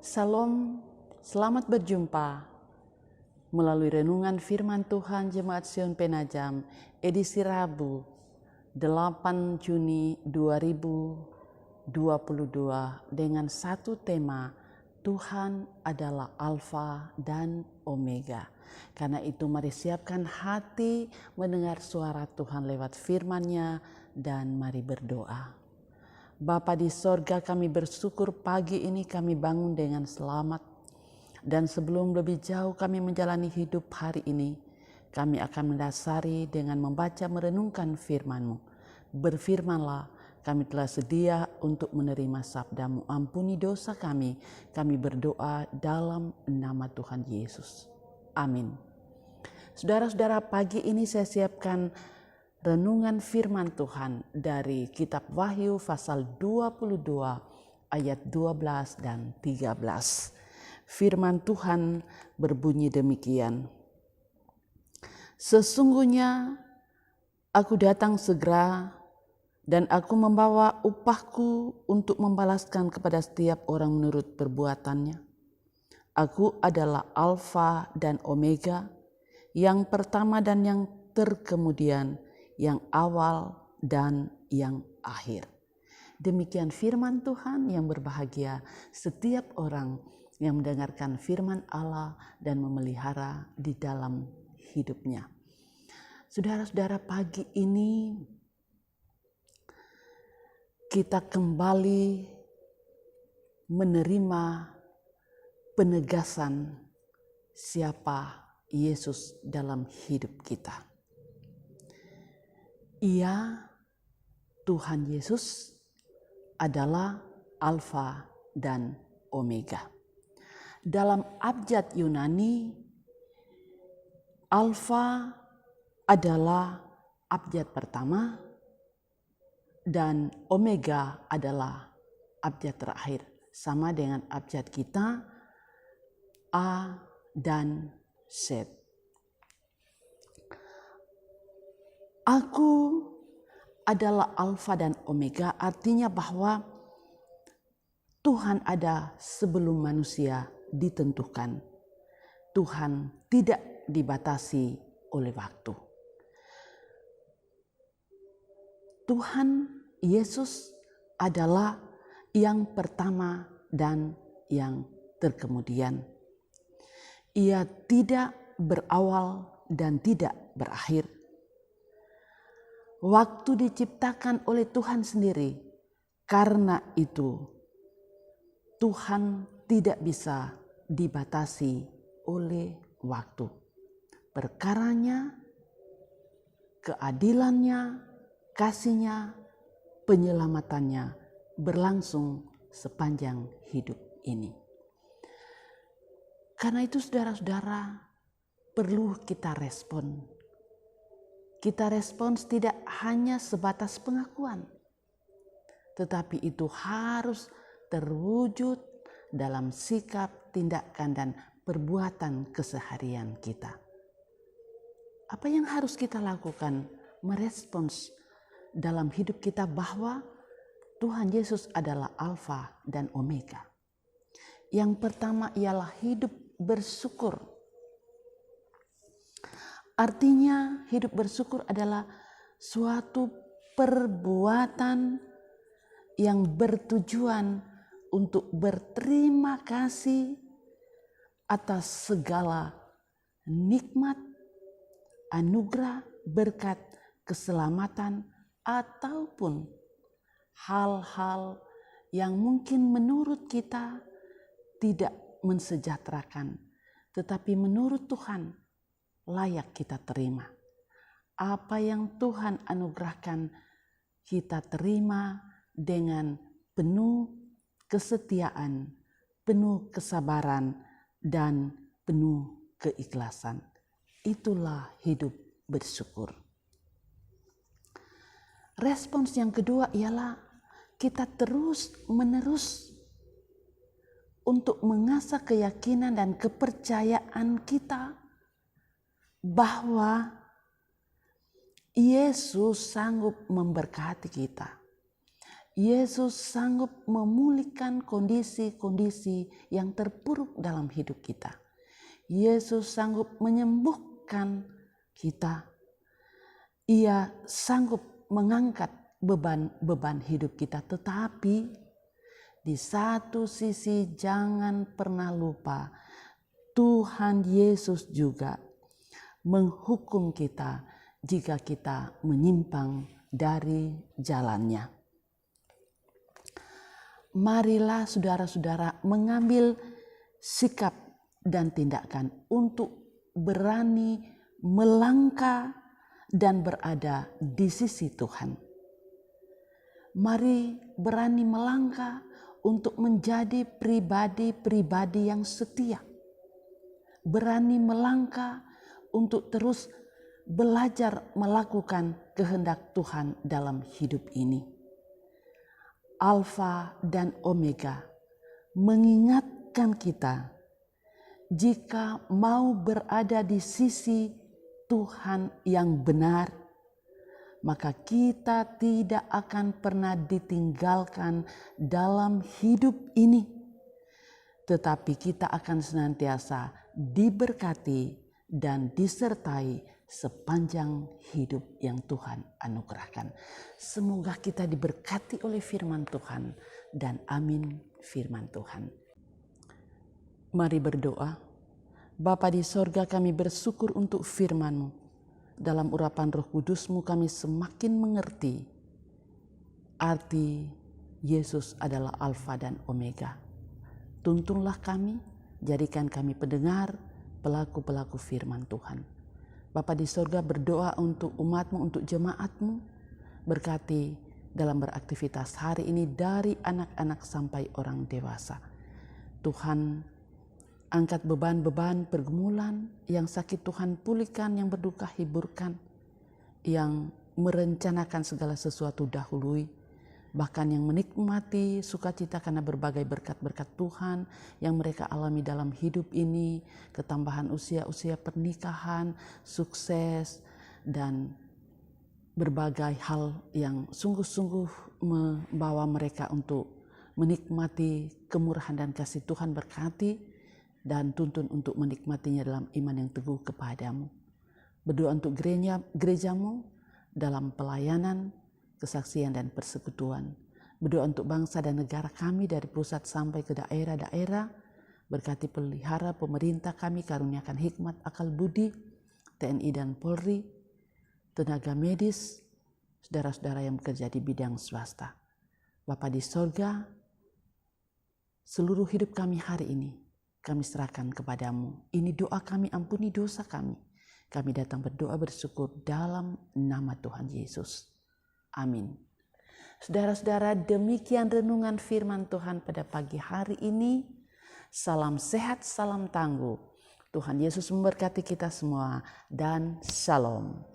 Salam, selamat berjumpa melalui renungan firman Tuhan Jemaat Sion Penajam, edisi Rabu 8 Juni 2022 dengan satu tema, Tuhan adalah Alfa dan Omega. Karena itu mari siapkan hati mendengar suara Tuhan lewat firman-Nya dan mari berdoa. Bapa di sorga, kami bersyukur pagi ini kami bangun dengan selamat. Dan sebelum lebih jauh kami menjalani hidup hari ini, kami akan mendasari dengan membaca merenungkan firman-Mu. Berfirmanlah, kami telah sedia untuk menerima sabda-Mu. Ampuni dosa kami berdoa dalam nama Tuhan Yesus. Amin. Saudara-saudara, pagi ini saya siapkan renungan firman Tuhan dari kitab Wahyu pasal 22 ayat 12 dan 13. Firman Tuhan berbunyi demikian. Sesungguhnya aku datang segera dan aku membawa upahku untuk membalaskan kepada setiap orang menurut perbuatannya. Aku adalah Alfa dan Omega, yang pertama dan yang terkemudian, yang awal dan yang akhir. Demikian firman Tuhan yang berbahagia setiap orang yang mendengarkan firman Allah dan memelihara di dalam hidupnya. Saudara-saudara, pagi ini kita kembali menerima penegasan siapa Yesus dalam hidup kita. Ia, Tuhan Yesus, adalah Alfa dan Omega. Dalam abjad Yunani, Alfa adalah abjad pertama dan Omega adalah abjad terakhir. Sama dengan abjad kita, A dan Z. Aku adalah Alfa dan Omega, artinya bahwa Tuhan ada sebelum manusia ditentukan. Tuhan tidak dibatasi oleh waktu. Tuhan Yesus adalah yang pertama dan yang terkemudian. Ia tidak berawal dan tidak berakhir. Waktu diciptakan oleh Tuhan sendiri. Karena itu Tuhan tidak bisa dibatasi oleh waktu. Perkaranya, keadilannya, kasihnya, penyelamatannya berlangsung sepanjang hidup ini. Karena itu saudara-saudara, perlu kita respon. Kita respons tidak hanya sebatas pengakuan, tetapi itu harus terwujud dalam sikap, tindakan, dan perbuatan keseharian kita. Apa yang harus kita lakukan? Merespons dalam hidup kita bahwa Tuhan Yesus adalah Alfa dan Omega. Yang pertama ialah hidup bersyukur. Artinya hidup bersyukur adalah suatu perbuatan yang bertujuan untuk berterima kasih atas segala nikmat, anugerah, berkat, keselamatan, ataupun hal-hal yang mungkin menurut kita tidak mensejahterakan, tetapi menurut Tuhan layak kita terima. Apa yang Tuhan anugerahkan kita terima dengan penuh kesetiaan, penuh kesabaran, dan penuh keikhlasan. Itulah hidup bersyukur. Respons yang kedua ialah kita terus-menerus untuk mengasah keyakinan dan kepercayaan kita bahwa Yesus sanggup memberkati kita. Yesus sanggup memulihkan kondisi-kondisi yang terpuruk dalam hidup kita. Yesus sanggup menyembuhkan kita. Ia sanggup mengangkat beban-beban hidup kita. Tetapi di satu sisi jangan pernah lupa, Tuhan Yesus juga menghukum kita jika kita menyimpang dari jalannya. Marilah saudara-saudara mengambil sikap dan tindakan untuk berani melangkah dan berada di sisi Tuhan. Mari berani melangkah untuk menjadi pribadi-pribadi yang setia. Berani melangkah untuk terus belajar melakukan kehendak Tuhan dalam hidup ini. Alfa dan Omega mengingatkan kita, jika mau berada di sisi Tuhan yang benar, maka kita tidak akan pernah ditinggalkan dalam hidup ini, tetapi kita akan senantiasa diberkati dan disertai sepanjang hidup yang Tuhan anugerahkan. Semoga kita diberkati oleh firman Tuhan dan amin firman Tuhan. Mari berdoa. Bapa di sorga, kami bersyukur untuk firman-Mu. Dalam urapan Roh Kudus-Mu kami semakin mengerti arti Yesus adalah Alfa dan Omega. Tuntunlah kami, jadikan kami pendengar, pelaku-pelaku firman Tuhan. Bapa di sorga, berdoa untuk umat-Mu, untuk jemaat-Mu. Berkati dalam beraktivitas hari ini dari anak-anak sampai orang dewasa. Tuhan, angkat beban-beban pergumulan, yang sakit Tuhan pulihkan, yang berduka hiburkan, yang merencanakan segala sesuatu dahului. Bahkan yang menikmati sukacita karena berbagai berkat-berkat Tuhan yang mereka alami dalam hidup ini, ketambahan usia-usia pernikahan, sukses, dan berbagai hal yang sungguh-sungguh membawa mereka untuk menikmati kemurahan dan kasih Tuhan. Berkati dan tuntun untuk menikmatinya dalam iman yang teguh kepadamu. Berdoa untuk gerejamu dalam pelayanan, kesaksian dan persekutuan. Berdoa untuk bangsa dan negara kami dari pusat sampai ke daerah-daerah. Berkati pelihara pemerintah kami, karuniakan hikmat, akal budi, TNI dan Polri, tenaga medis, saudara-saudara yang bekerja di bidang swasta. Bapa di sorga, seluruh hidup kami hari ini kami serahkan kepadamu. Ini doa kami, ampuni dosa kami. Kami datang berdoa bersyukur dalam nama Tuhan Yesus. Amin. Saudara-saudara, demikian renungan firman Tuhan pada pagi hari ini. Salam sehat, salam tangguh. Tuhan Yesus memberkati kita semua dan shalom.